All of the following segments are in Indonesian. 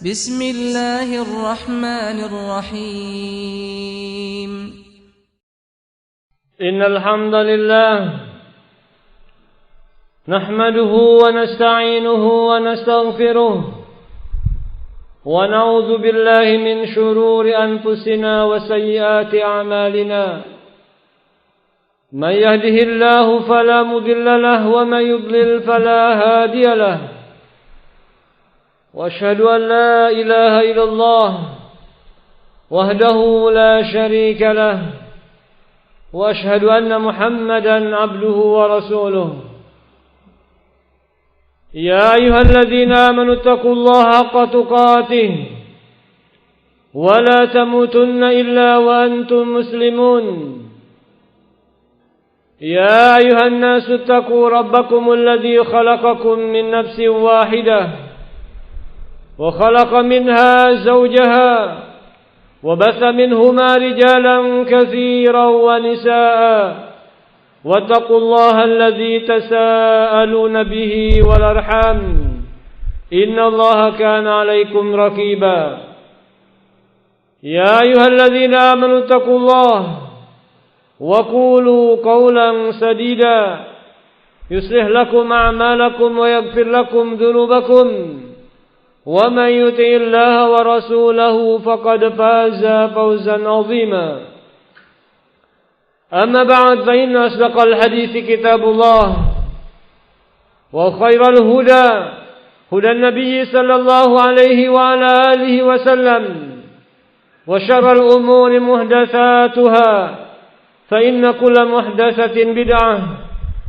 بسم الله الرحمن الرحيم إن الحمد لله نحمده ونستعينه ونستغفره ونعوذ بالله من شرور أنفسنا وسيئات أعمالنا من يهده الله فلا مضل له ومن يضلل فلا هادي له وأشهد أن لا إله إلا الله وحده لا شريك له وأشهد أن محمدا عبده ورسوله يا أيها الذين آمنوا اتقوا الله حق تقاته ولا تموتن إلا وأنتم مسلمون يا أيها الناس اتقوا ربكم الذي خلقكم من نفس واحدة وخلق منها زوجها وبث منهما رجالا كثيرا ونساء واتقوا الله الذي تساءلون به والأرحام إن الله كان عليكم رقيبا يا أيها الذين آمنوا اتقوا الله وقولوا قولا سديدا يصلح لكم أعمالكم ويغفر لكم ذنوبكم ومن يطع الله ورسوله فقد فاز فوزا عظيما أما بعد فإن أصدق الحديث كتاب الله وخير الهدى هدى النبي صلى الله عليه وعلى آله وسلم وشر الأمور محدثاتها فإن كل محدثة بدعة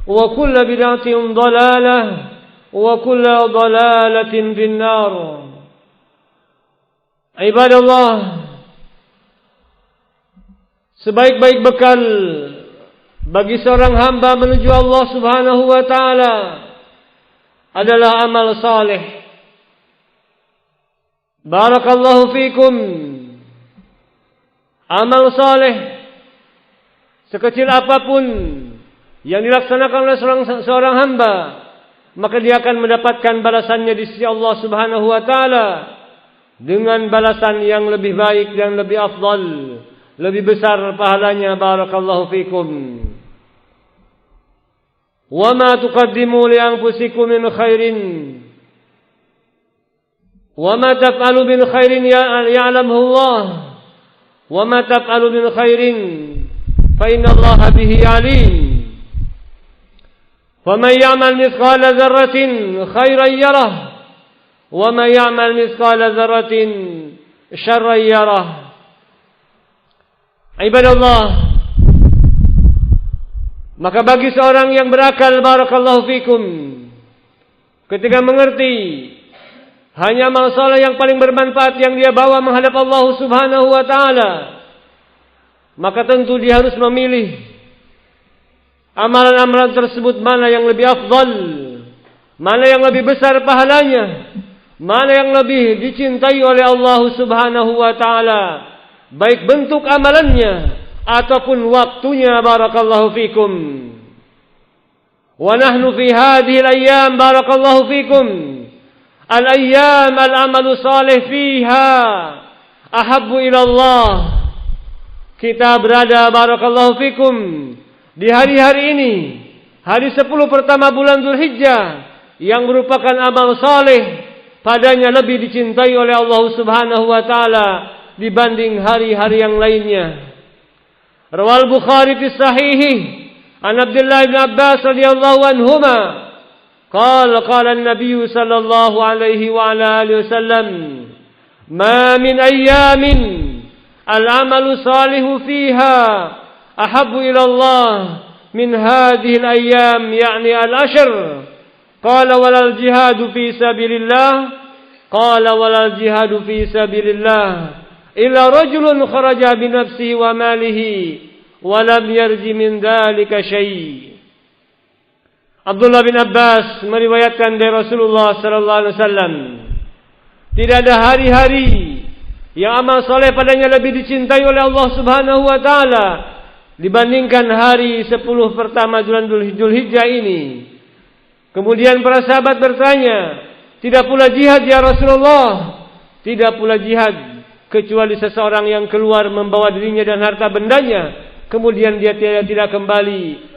وكل بدعة ضلالة وكل ضلالة في النار. Ibadallah, sebaik-baik bekal bagi seorang hamba menuju Allah Subhanahu wa taala adalah amal saleh. Barakallahu fikum. Amal saleh sekecil apapun yang dilaksanakan oleh seorang hamba, maka dia akan mendapatkan balasannya di sisi Allah Subhanahu wa taala dengan balasan yang lebih baik dan lebih afdal, lebih besar pahalanya. Barakallahu fikum. Wa ma tuqaddimu li anfusikum min khairin wa ma taf'alu min khairin ya'lamuhu Allah wa ma taf'alu min khairin fa inna Allah bihi alim. فمن يعمل مثقال ذرة خيرا يره ومن يعمل مثقال ذرة شرا يره. Ibadallah, maka bagi seorang yang berakal, barakallahu fikum, ketika mengerti hanya amal saleh yang paling bermanfaat yang dia bawa menghadap Allah Subhanahu wa taala, maka tentu dia harus memilih amalan-amalan tersebut mana yang lebih afdal, mana yang lebih besar pahalanya, mana yang lebih dicintai oleh Allah Subhanahu wa taala, baik bentuk amalannya ataupun waktunya. Barakallahu fikum. Wa nahnu fi hadhihi al-ayyam, barakallahu fikum, al-ayyam al-amalu salih fiha ahabbu ila Allah. Kita berada, barakallahu fikum, di hari-hari ini, hari 10 pertama bulan Dzulhijjah, yang merupakan amal saleh padanya lebih dicintai oleh Allah Subhanahu wa taala dibanding hari-hari yang lainnya. Rawal Bukhari fi sahihi an Abdullah bin Abbas radhiyallahu anhuma qala an-nabiy sallallahu alaihi wa ala alihi wasallam ma min ayyamin al-amalu salihu fiha أحب إلى الله من هذه الأيام يعني العشر. قال ولا الجهاد في سبيل الله قال ولا الجهاد في سبيل الله إلا رجل خرج بنفسه وماله ولم يرج من ذلك شيء. Abdullah bin Abbas meriwayatkan dari Rasulullah sallallahu alaihi wasallam, tidak ada hari-hari yang amal soleh padanya lebih dicintai oleh Allah Subhanahu wa taala dibandingkan hari 10 pertama bulan Dzulhijjah ini. Kemudian para sahabat bertanya, tidak pula jihad ya Rasulullah? tidak pula jihad kecuali seseorang yang keluar membawa dirinya dan harta bendanya, kemudian dia tidak kembali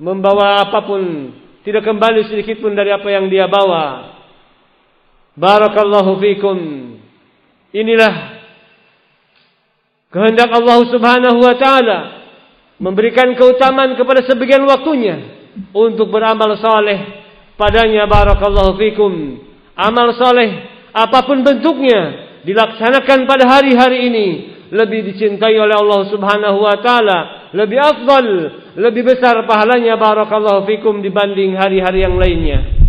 membawa apapun, tidak kembali sedikit pun dari apa yang dia bawa. Barakallahu fikum. Inilah kehendak Allah Subhanahu wa taala, memberikan keutamaan kepada sebagian waktunya untuk beramal saleh padanya. Barakallahu fikum. Amal saleh apapun bentuknya dilaksanakan pada hari-hari ini lebih dicintai oleh Allah Subhanahu wa taala, lebih afdal, lebih besar pahalanya barakallahu fikum dibanding hari-hari yang lainnya.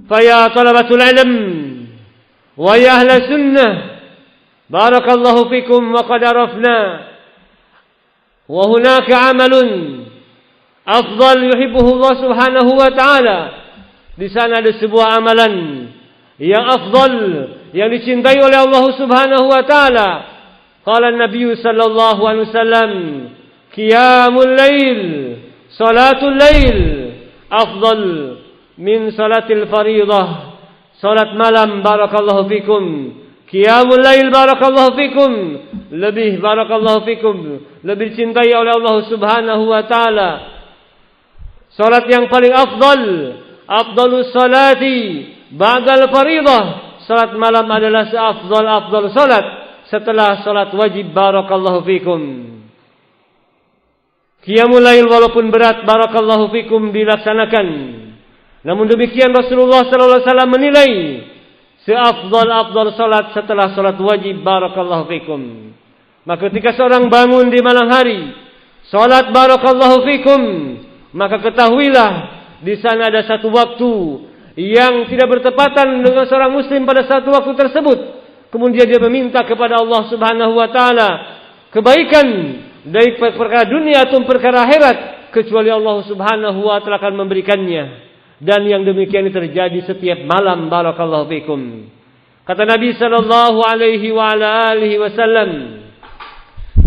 Fa ya talabatul ilm wa ya ahla sunnah, barakallahu fikum, wa qad arafna wa hunaka amalun afdal yuhibbuhu Allah Subhanahu wa taala. Di sana ada sebuah amalan yang afdal, yang dicintai oleh Allah Subhanahu wa taala. Qala an-nabiy sallallahu alaihi wasallam, qiyamul lail, salatul lail afdal min salatil fariidah. Salat malam barakallahu fikum, qiyamul lail barakallahu fikum, lebih barakallahu fikum, lebih dicintai oleh Allah Subhanahu wa taala. Salat yang paling afdal, afdalus salati ba'dal fariidah. Salat malam adalah seafdal salat setelah salat wajib barakallahu fikum. Qiyamul lail walaupun berat barakallahu fikum dilaksanakan, namun demikian Rasulullah sallallahu alaihi wasallam menilai seafdal salat setelah salat wajib barakallahu fikum. Maka ketika seorang bangun di malam hari salat barakallahu fikum, maka ketahuilah di sana ada satu waktu yang tidak bertepatan dengan seorang muslim pada satu waktu tersebut. Kemudian dia meminta kepada Allah Subhanahu wa taala kebaikan dari perkara dunia atau perkara akhirat, kecuali Allah Subhanahu wa taala akan memberikannya. Dan yang demikian ini terjadi setiap malam barakallahu fikum. Kata Nabi sallallahu alaihi wa ala alihi wasallam,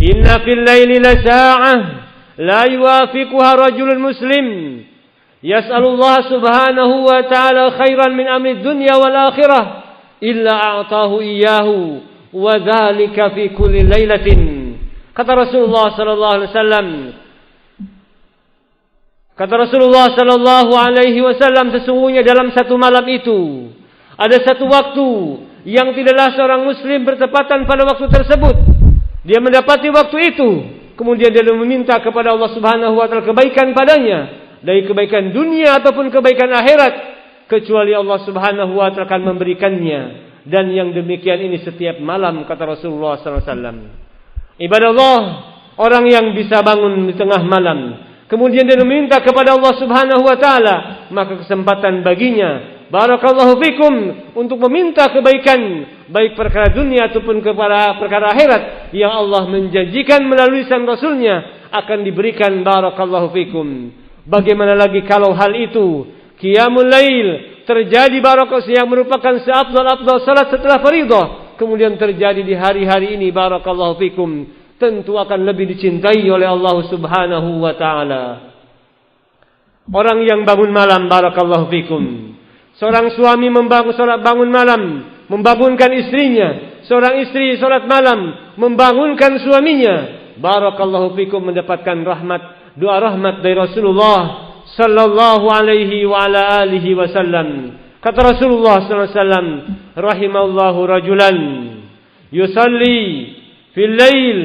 "Inna fil laili la sa'ah la yuwafiquha rajulun muslim yas'alullah subhanahu wa ta'ala khairan min amri dunya wal akhirah illa a'tahu iyyahu wa dzalika fi kulli lailatin." Kata Rasulullah sallallahu alaihi wasallam, sesungguhnya dalam satu malam itu ada satu waktu yang tidaklah seorang muslim bertepatan pada waktu tersebut. Dia mendapati waktu itu, kemudian dia meminta kepada Allah Subhanahu wa taala kebaikan padanya, dari kebaikan dunia ataupun kebaikan akhirat, kecuali Allah Subhanahu wa taala akan memberikannya. Dan yang demikian ini setiap malam, kata Rasulullah sallallahu alaihi wasallam. Ibadah Allah, orang yang bisa bangun di tengah malam, kemudian dia meminta kepada Allah Subhanahu wa taala, maka kesempatan baginya barakallahu fikum untuk meminta kebaikan, baik perkara dunia ataupun kepada perkara akhirat yang Allah menjanjikan melalui lisan Rasulnya akan diberikan barakallahu fikum. Bagaimana lagi kalau hal itu qiyamul lail terjadi barakallahu yang merupakan seafdal salat setelah fardhu, kemudian terjadi di hari-hari ini barakallahu fikum, tentu akan lebih dicintai oleh Allah Subhanahu wa taala. Orang yang bangun malam barakallahu fikum, seorang suami bangun malam membangunkan istrinya, seorang istri salat malam membangunkan suaminya, barakallahu fikum, mendapatkan rahmat, doa rahmat dari Rasulullah sallallahu alaihi wa ala alihi wasallam. Kata Rasulullah sallallahu alaihi wasallam, rahimallahu rajulan yusalli fil lail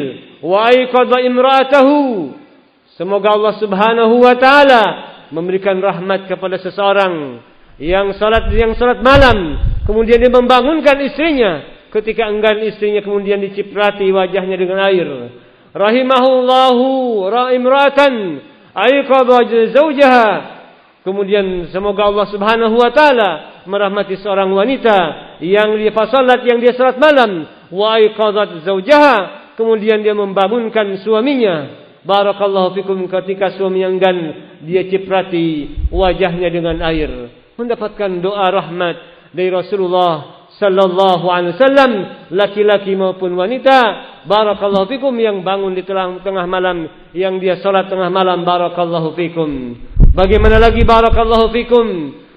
wa ayqadha imra'atahu. Semoga Allah Subhanahu wa taala memberikan rahmat kepada seseorang yang salat malam, kemudian dia membangunkan istrinya ketika enggan istrinya, kemudian diciprati wajahnya dengan air. Rahimahullahu imra'atan ayqadha zawjaha. Kemudian semoga Allah Subhanahu wa taala merahmati seorang wanita yang dia salat malam, wa ayqadhat zawjaha, kemudian dia membangunkan suaminya. Barakallahu fikum, ketika suami yang enggan dia ciprati wajahnya dengan air, mendapatkan doa rahmat dari Rasulullah sallallahu alaihi wasallam, laki-laki maupun wanita barakallahu fikum yang bangun di tengah malam, yang dia salat tengah malam barakallahu fikum. Bagaimana lagi barakallahu fikum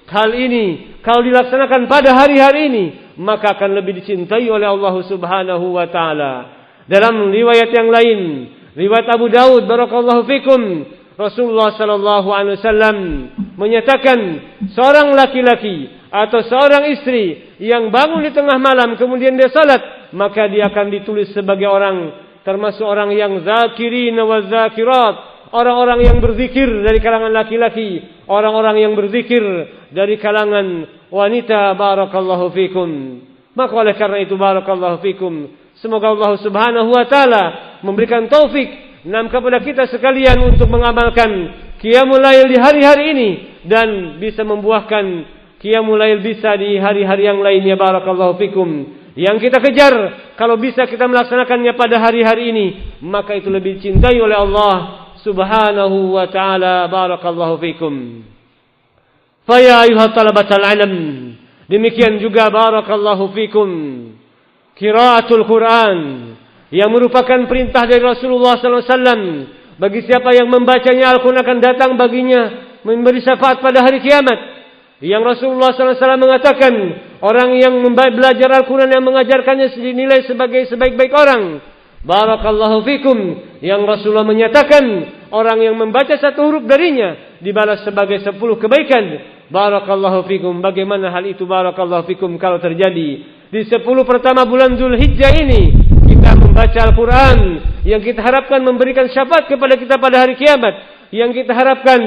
hal ini kalau dilaksanakan pada hari-hari ini, maka akan lebih dicintai oleh Allah Subhanahu wa taala. Dalam riwayat yang lain, riwayat Abu Daud barakallahu fikum, Rasulullah sallallahu alaihi wasallam menyatakan seorang laki-laki atau seorang istri yang bangun di tengah malam kemudian dia salat, maka dia akan ditulis sebagai orang termasuk orang yang zakirin wa zakirat, orang-orang yang berzikir dari kalangan laki-laki, orang-orang yang berzikir dari kalangan wanita. Barakallahu fikum. Maka oleh karena itu barakallahu fikum, semoga Allah Subhanahu wa taala memberikan taufik kepada kita sekalian untuk mengamalkan qiyamul lail di hari-hari ini dan bisa membuahkan qiyamul lail bisa di hari-hari yang lainnya. Barakallahu fikum. Yang kita kejar, kalau bisa kita melaksanakannya pada hari-hari ini, maka itu lebih dicintai oleh Allah Subhanahu wa ta'ala. Barakallahu fikum. Faya ayuhat talabatal ilm, demikian juga barakallahu fikum, qiraatul Quran yang merupakan perintah dari Rasulullah SAW. Bagi siapa yang membacanya, Al-Quran akan datang baginya memberi syafaat pada hari kiamat. Yang Rasulullah SAW mengatakan, orang yang belajar Al-Quran yang mengajarkannya dinilai sebagai sebaik-baik orang. Barakallahu fikum. Yang Rasulullah menyatakan, orang yang membaca satu huruf darinya dibalas sebagai 10 kebaikan. Barakallahu fikum. Bagaimana hal itu barakallahu fikum kalau terjadi di 10 pertama bulan Dzulhijjah ini? Kita membaca Al-Quran yang kita harapkan memberikan syafaat kepada kita pada hari kiamat. Yang kita harapkan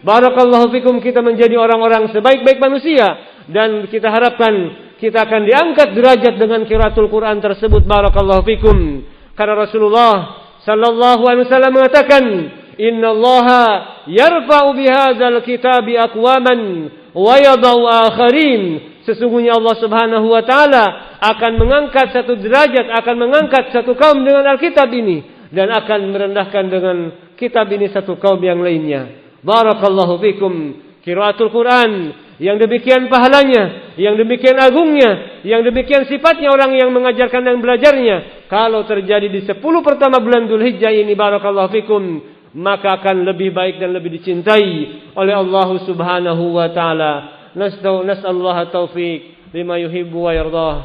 barakallahu fikum kita menjadi orang-orang sebaik-baik manusia. Dan kita harapkan kita akan diangkat derajat dengan qiraatul Quran tersebut. Barakallahu fikum. Karena Rasulullah sallallahu alaihi wasallam mengatakan, innallaha yarfa'u bihadzal kitabi aqwaman wa yadau akharin. Sesungguhnya Allah Subhanahu wa taala akan mengangkat satu derajat, akan mengangkat satu kaum dengan Alkitab ini dan akan merendahkan dengan kitab ini satu kaum yang lainnya. Barakallahu fikum. Qiraatul Quran yang demikian pahalanya, yang demikian agungnya, yang demikian sifatnya orang yang mengajarkan dan belajarnya, kalau terjadi di 10 pertama bulan Dzulhijjah ini barakallahu fikum, maka akan lebih baik dan lebih dicintai oleh Allah Subhanahu wa taala. Nas'alullah taufiq lima yuhibbu wa yardah.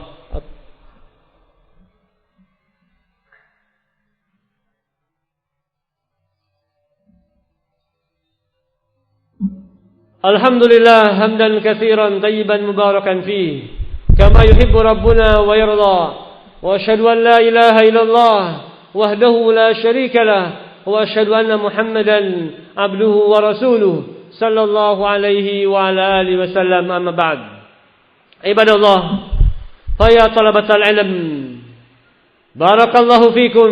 Alhamdulillah hamdan katsiran tayyiban mubarakan fihi kama yuhibbu rabbuna wa yarda. Wa asyhadu an la ilaha illallah wahdahu la syarika lah wa asyhadu anna Muhammadan abduhu wa rasuluh sallallahu alaihi wa ala alihi wasallam. Amma ba'd. Ibadallah, ya talabatal ilm, barakallahu fikum.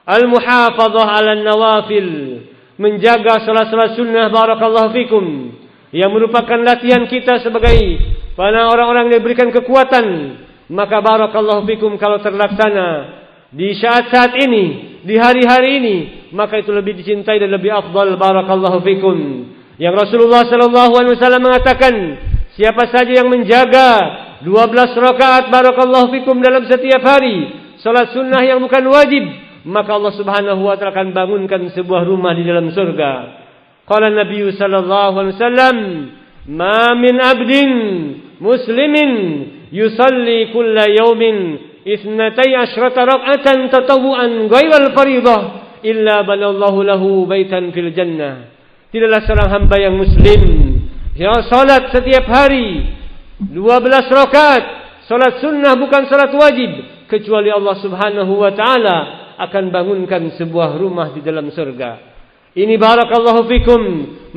Al-muhafadzah 'ala an-nawafil, menjaga salat-salat sunnah barakallahu fikum, yang merupakan latihan kita sebagai para orang-orang yang diberikan kekuatan. Maka barakallahu fikum kalau terlaksana di saat-saat ini, di hari-hari ini, maka itu lebih dicintai dan lebih afdal. Barakallahu fikum. Yang Rasulullah sallallahu alaihi wasallam mengatakan, siapa saja yang menjaga 12 rakaat barakallahu fikum dalam setiap hari, salat sunnah yang bukan wajib, maka Allah Subhanahu wa taala akan bangunkan sebuah rumah di dalam surga. Qala Nabi sallallahu alaihi wasallam, "Ma min 'abdin muslimin yusalli kulla yawmin 12 rak'atan tatawwu'an ghairal fariidah illa banallahu lahu baitan fil jannah." Tidaklah seorang hamba yang muslim yang salat setiap hari 12 rakaat, salat sunnah bukan salat wajib, kecuali Allah Subhanahu wa taala akan bangunkan sebuah rumah di dalam surga. Ini barakallahu fikum,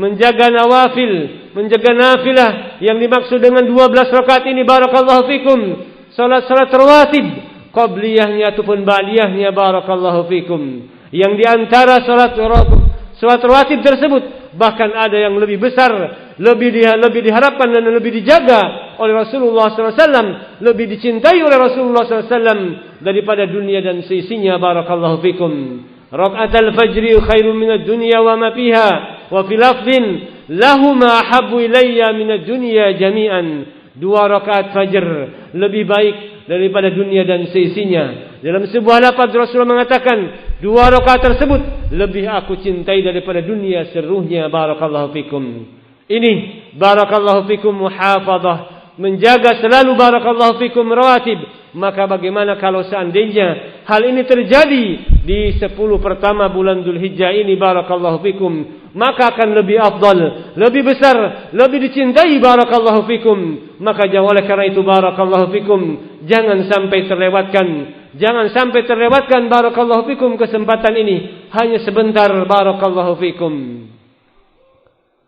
menjaga nawafil, menjaga nafilah. Yang dimaksud dengan 12 rakaat ini barakallahu fikum, salat-salat rawatib, qabliyahnya ataupun ba'diyahnya barakallahu fikum. Yang diantara salat rawatib tersebut bahkan ada yang lebih besar, lebih diharapkan dan lebih dijaga oleh Rasulullah SAW, lebih dicintai oleh Rasulullah SAW daripada dunia dan seisinya barakallahu fikum. Raka'atul fajri khairun minad dunya wa ma fiha, wa fil lafdhin lahuma habbu ilayya minad dunya jami'an. 2 rakaat fajr lebih baik daripada dunia dan seisinya. Dalam sebuah lafaz Rasulullah mengatakan 2 rakaat tersebut lebih aku cintai daripada dunia seluruhnya barakallahu fikum. Ini barakallahu fikum muhafadzah menjaga selalu barakallahu fikum rawatib, maka bagaimana kalau seandainya hal ini terjadi di 10 pertama bulan Dzulhijjah ini barakallahu fikum, maka akan lebih afdal, lebih besar, lebih dicintai barakallahu fikum. Maka oleh karena itu barakallahu fikum, jangan sampai terlewatkan barakallahu fikum kesempatan ini hanya sebentar barakallahu fikum.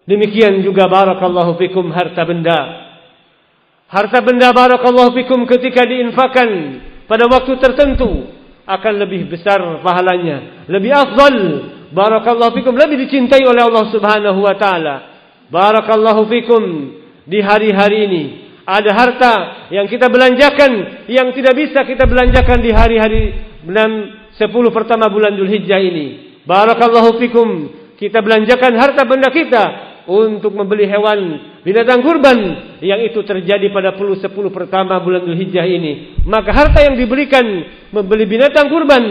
Demikian juga barakallahu fikum harta benda. Harta benda barakallahu fikum ketika diinfakkan pada waktu tertentu akan lebih besar pahalanya, lebih afdal barakallahu fikum, lebih dicintai oleh Allah Subhanahu wa taala. Barakallahu fikum, di hari-hari ini ada harta yang kita belanjakan yang tidak bisa kita belanjakan di hari-hari 10 pertama bulan Dzulhijjah ini. Barakallahu fikum, kita belanjakan harta benda kita untuk membeli hewan binatang kurban yang itu terjadi pada 10 pertama bulan Dzulhijjah ini. Maka harta yang diberikan membeli binatang kurban,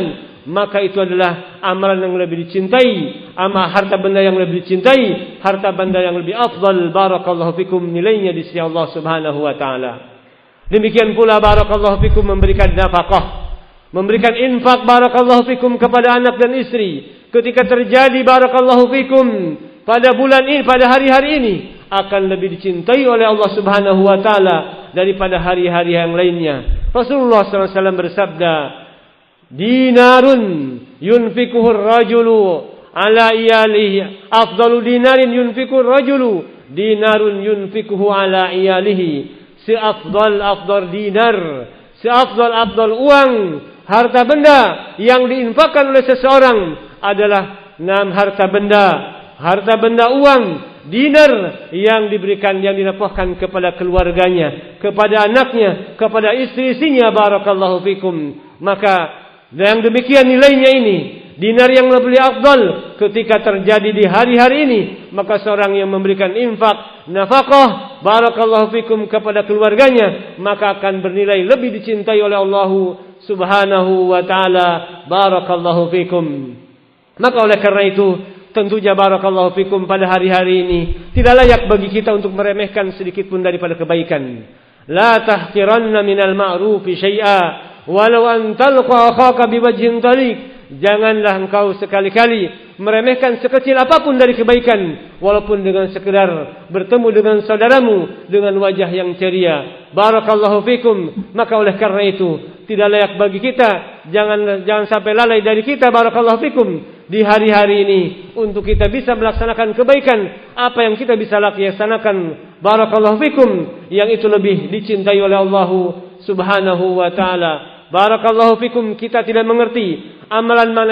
maka itu adalah amalan yang lebih dicintai, harta benda yang lebih dicintai, harta benda yang lebih afdal barakallahu fikum nilainya di sisi Allah Subhanahu wa taala. Demikian pula barakallahu fikum memberikan nafkah, memberikan infak barakallahu fikum kepada anak dan istri ketika terjadi barakallahu fikum pada bulan ini, pada hari-hari ini akan lebih dicintai oleh Allah Subhanahu wa taala daripada hari-hari yang lainnya. Rasulullah SAW bersabda, "Dinarun yunfikuhu ar-rajulu ala iyalihi afdalu dinarin yunfikuhu ar-rajulu dinarun yunfikuhu ala iyalihi." Seafdal dinar, seafdal uang, harta benda yang diinfakkan oleh seseorang adalah 6 harta benda uang, dinar yang diberikan, yang dinafkahkan kepada keluarganya, kepada anaknya, kepada istri-istrinya barakallahu fikum. Maka yang demikian nilainya ini, dinar yang lebih afdal ketika terjadi di hari-hari ini, maka seorang yang memberikan infak, nafkah barakallahu fikum kepada keluarganya, maka akan bernilai lebih dicintai oleh Allah Subhanahu wa taala barakallahu fikum. Maka oleh karena itu tentunya barakallahu fikum pada hari-hari ini tidak layak bagi kita untuk meremehkan sedikit pun daripada kebaikan. La tahqiranna minal ma'rufi syai'a walau an talqa akhaka biwajhin taliq. Janganlah engkau sekali-kali meremehkan sekecil apapun dari kebaikan, walaupun dengan sekedar bertemu dengan saudaramu dengan wajah yang ceria. Barakallahu fikum. Maka oleh karena itu tidak layak bagi kita, jangan sampai lalai dari kita barakallahu fikum di hari-hari ini untuk kita bisa melaksanakan kebaikan apa yang kita bisa laksanakan barakallahu fikum yang itu lebih dicintai oleh Allah Subhanahu wa taala. Barakallahu fikum, kita tidak mengerti amalan mana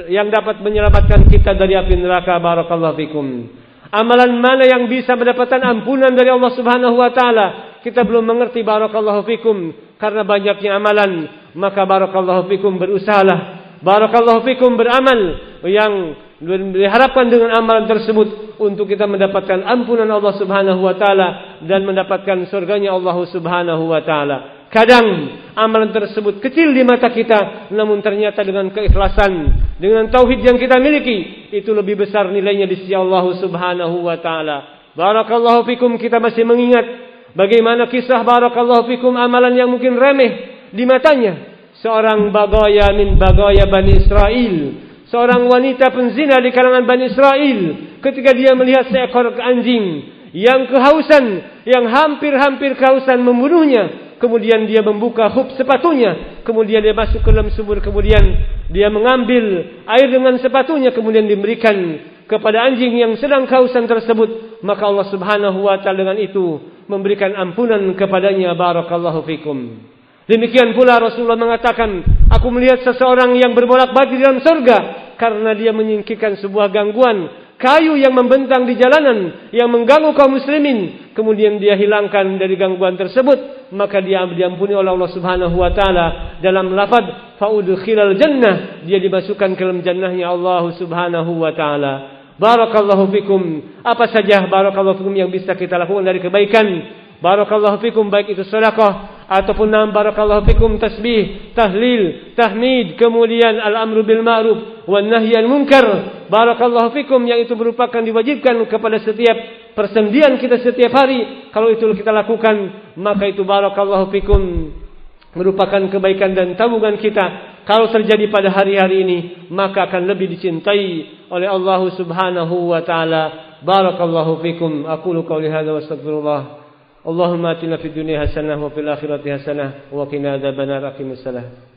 yang dapat menyelamatkan kita dari api neraka barakallahu fikum. Amalan mana yang bisa mendapatkan ampunan dari Allah Subhanahu wa taala, kita belum mengerti barakallahu fikum. Karena banyaknya amalan, maka barakallahu fikum berusahalah, barakallahu fikum beramal yang diharapkan dengan amalan tersebut untuk kita mendapatkan ampunan Allah Subhanahu wa taala dan mendapatkan surganya Allah Subhanahu wa taala. Kadang amalan tersebut kecil di mata kita, namun ternyata dengan keikhlasan, dengan tauhid yang kita miliki, itu lebih besar nilainya di sisi Allah Subhanahu wa taala. Barakallahu fikum, kita masih mengingat bagaimana kisah barakallahu fikum amalan yang mungkin remeh di matanya. Seorang bagaya min bagaya Bani Israel, seorang wanita penzina di kalangan Bani Israel, ketika dia melihat seekor anjing yang kehausan, yang hampir kehausan membunuhnya, kemudian dia membuka khuf sepatunya, kemudian dia masuk ke dalam sumur, kemudian dia mengambil air dengan sepatunya, kemudian diberikan kepada anjing yang sedang kehausan tersebut. Maka Allah Subhanahu wa taala dengan itu memberikan ampunan kepadanya barakallahu fikum. Demikian pula Rasulullah mengatakan, aku melihat seseorang yang berbolak-balik di dalam surga karena dia menyingkirkan sebuah gangguan kayu yang membentang di jalanan yang mengganggu kaum muslimin, kemudian dia hilangkan dari gangguan tersebut, maka dia diampuni oleh Allah Subhanahu wa taala dalam lafaz faudkhilal jannah, dia dimasukkan ke dalam jannahnya Allah Subhanahu wa taala. Barakallahu fikum. Apa saja barakallahu fikum yang bisa kita lakukan dari kebaikan barakallahu fikum, baik itu sedekah ataupun barakallahu fikum tasbih, tahlil, tahmid, kemudian al-amru bil ma'ruf wan nahyi anil munkar barakallahu fikum, yang itu merupakan diwajibkan kepada setiap persendian kita setiap hari, kalau itu kita lakukan, maka itu barakallahu fikum merupakan kebaikan dan tabungan kita. Kalau terjadi pada hari-hari ini, maka akan lebih dicintai oleh Allah Subhanahu wa taala. Barakallahu fikum. Aqulu qouli hadza wa astaghfirullah. Allahumma atina fid dunya hasanah wa fil akhirati hasanah wa qina adzabannar. Aqimissalah.